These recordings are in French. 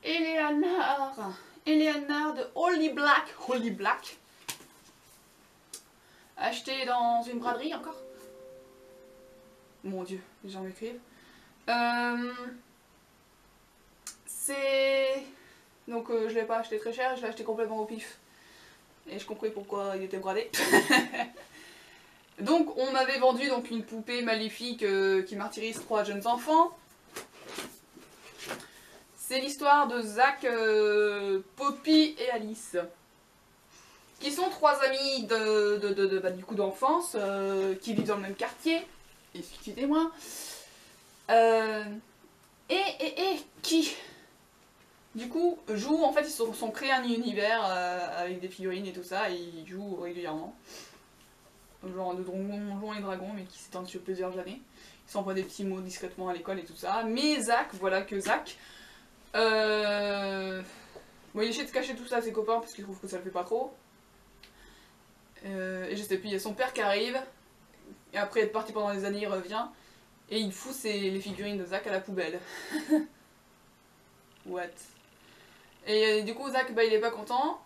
Eleanor. Eleanor de Holy Black. Holy Black. Acheté dans une braderie encore. Mon dieu, les gens m'écrivent. C'est... Donc je l'ai pas acheté très cher, je l'ai acheté complètement au pif. Et je compris pourquoi il était bradé. Donc on m'avait vendu donc une poupée maléfique qui martyrise 3 jeunes enfants. C'est l'histoire de Zach, Poppy et Alice. Qui sont 3 amis du coup d'enfance, qui vivent dans le même quartier. Excusez-moi. Et qui du coup jouent, en fait ils se sont créés un univers avec des figurines et tout ça, et ils jouent régulièrement. Genre de Donjons et Dragons, mais qui s'étendent sur plusieurs années. Ils s'envoient des petits mots discrètement à l'école et tout ça. Mais Zach, voilà que Zach... Bon, il essaie de cacher tout ça à ses copains parce qu'il trouve que ça le fait pas trop. Et je sais plus, il y a son père qui arrive, et après être parti pendant des années, il revient, et il fout les figurines de Zach à la poubelle. What? Et du coup, Zach, bah, il est pas content,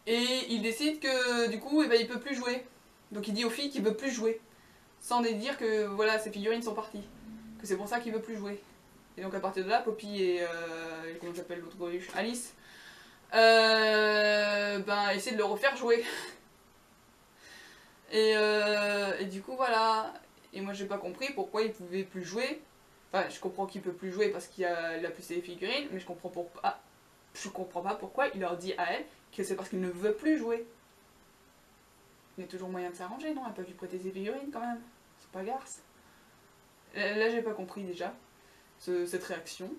et il décide que du coup, bah, il peut plus jouer. Donc il dit aux filles qu'il veut plus jouer, sans les dire que voilà, ses figurines sont parties, que c'est pour ça qu'il veut plus jouer. Et donc à partir de là, Poppy et comment s'appelle l'autre greluche, Alice, ben essaient de le refaire jouer. Et du coup voilà, et moi j'ai pas compris pourquoi il pouvait plus jouer. Enfin, je comprends qu'il peut plus jouer parce qu'il a plus ses figurines, mais je comprends pas pourquoi il leur dit à elle que c'est parce qu'il ne veut plus jouer. Il y a toujours moyen de s'arranger, non? Elle peut lui prêter ses figurines quand même. C'est pas garce. Là j'ai pas compris déjà cette réaction.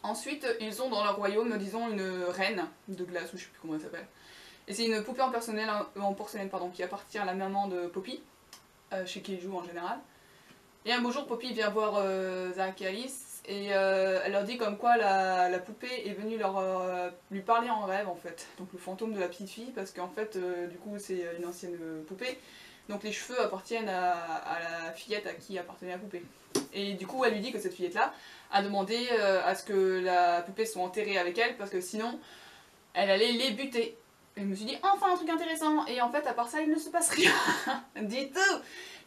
Ensuite, ils ont dans leur royaume, disons, une reine de glace, ou je sais plus comment elle s'appelle. Et c'est une poupée en porcelaine qui appartient à la maman de Poppy, chez qui ils jouent en général. Et un beau jour, Poppy vient voir Zach et Alice, et elle leur dit comme quoi la poupée est venue lui parler en rêve en fait. Donc le fantôme de la petite fille, parce qu'en fait, du coup, c'est une ancienne poupée. Donc les cheveux appartiennent à la fillette à qui appartenait la poupée. Et du coup, elle lui dit que cette fillette-là a demandé à ce que la poupée soit enterrée avec elle, parce que sinon, elle allait les buter. Et je me suis dit, enfin un truc intéressant. Et en fait, à part ça, il ne se passe rien. Du tout.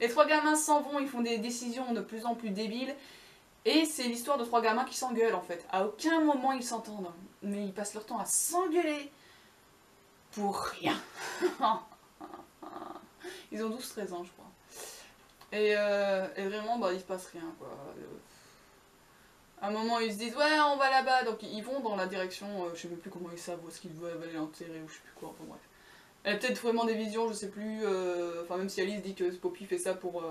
Les 3 gamins s'en vont, ils font des décisions de plus en plus débiles. Et c'est l'histoire de 3 gamins qui s'engueulent en fait. À aucun moment ils s'entendent. Mais ils passent leur temps à s'engueuler. Pour rien. Ils ont 12-13 ans, je crois. Et vraiment, bah, il se passe rien, quoi. À un moment, ils se disent, ouais, on va là-bas. Donc, ils vont dans la direction, je sais même plus comment ils savent, où est-ce qu'ils veulent aller l'enterrer, ou je sais plus quoi, enfin bref. Elle a peut-être vraiment des visions, je sais plus. Enfin, même si Alice dit que Poppy fait ça pour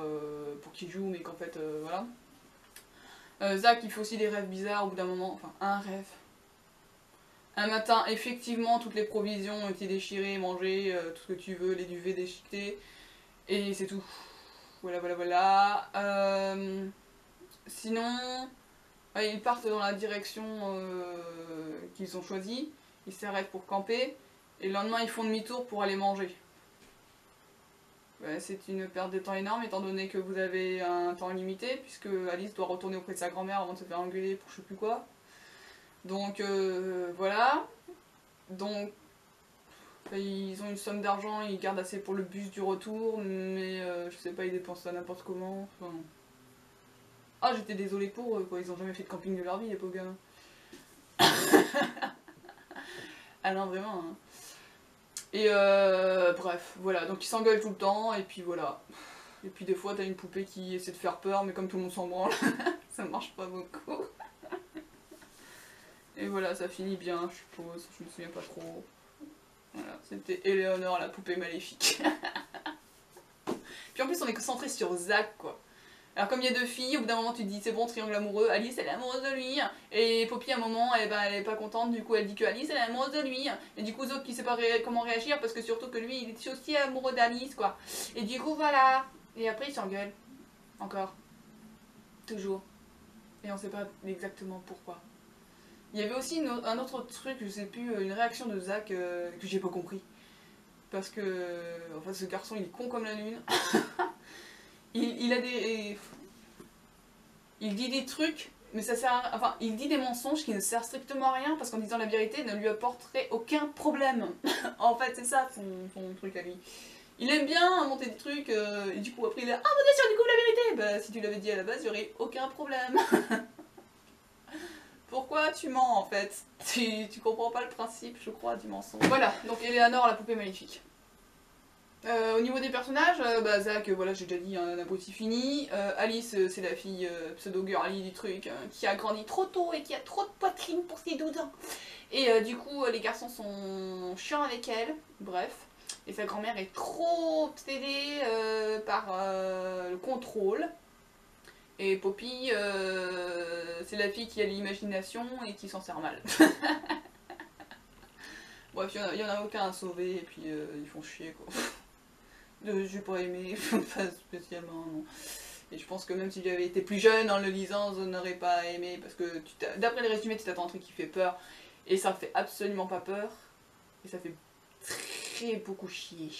qu'il joue, mais qu'en fait, voilà. Zach, il fait aussi des rêves bizarres au bout d'un moment. Enfin, un rêve. Un matin, effectivement, toutes les provisions ont été déchirées, mangées, tout ce que tu veux, les duvets déchiquetés. Et c'est tout. Voilà, voilà, voilà. Sinon, ils partent dans la direction qu'ils ont choisie. Ils s'arrêtent pour camper. Et le lendemain, ils font demi-tour pour aller manger. Ouais, c'est une perte de temps énorme, étant donné que vous avez un temps limité, puisque Alice doit retourner auprès de sa grand-mère avant de se faire engueuler pour je sais plus quoi. Donc, voilà. Donc, ils ont une somme d'argent, ils gardent assez pour le bus du retour, mais je sais pas, ils dépensent ça n'importe comment. Enfin... Ah, j'étais désolée pour eux, quoi. Ils ont jamais fait de camping de leur vie, les pauvres gamins. Ah non, vraiment. Hein. Et bref, voilà. Donc ils s'engueulent tout le temps, et puis voilà. Et puis des fois, t'as une poupée qui essaie de faire peur, mais comme tout le monde s'en branle, ça marche pas beaucoup. Et voilà, ça finit bien, je suppose. Je me souviens pas trop. Voilà, c'était Eleanor, la poupée maléfique. Puis en plus, on est concentré sur Zach, quoi. Alors comme il y a 2 filles, au bout d'un moment tu te dis c'est bon, triangle amoureux, Alice elle est amoureuse de lui, et Poppy à un moment elle est pas contente, du coup elle dit que Alice elle est amoureuse de lui, et du coup Zoc qui sait pas comment réagir parce que surtout que lui il est aussi amoureux d'Alice quoi. Et du coup voilà, et après ils s'engueulent, encore, toujours, et on sait pas exactement pourquoi. Il y avait aussi un autre truc, je sais plus, une réaction de Zach que j'ai pas compris. Parce que, enfin ce garçon il est con comme la lune. Il a des... Il dit des trucs Mais ça sert à... Enfin, il dit des mensonges qui ne servent strictement à rien parce qu'en disant la vérité ne lui apporterait aucun problème. En fait, c'est ça son truc à lui. Il aime bien inventer des trucs et du coup après il est ah mon dieu, si on découvre la vérité. Bah si tu l'avais dit à la base, il n'y aurait aucun problème. Pourquoi tu mens en fait? Tu comprends pas le principe, je crois, du mensonge. Voilà, donc Eleanor, la poupée maléfique. Au niveau des personnages, bah Zach, voilà, j'ai déjà dit, un abruti fini. Alice, c'est la fille pseudo-girly du truc, qui a grandi trop tôt et qui a trop de poitrine pour ses 12 ans. Et du coup, les garçons sont chiants avec elle, bref. Et sa grand-mère est trop obsédée par le contrôle. Et Poppy, c'est la fille qui a l'imagination et qui s'en sert mal. Bref, il y en a aucun à sauver et puis ils font chier quoi. J'ai pas aimé, pas spécialement, non. Et je pense que même si j'avais été plus jeune en le lisant, je n'aurais pas aimé parce que d'après les résumés, tu t'attends à un truc qui fait peur et ça fait absolument pas peur et ça fait très beaucoup chier.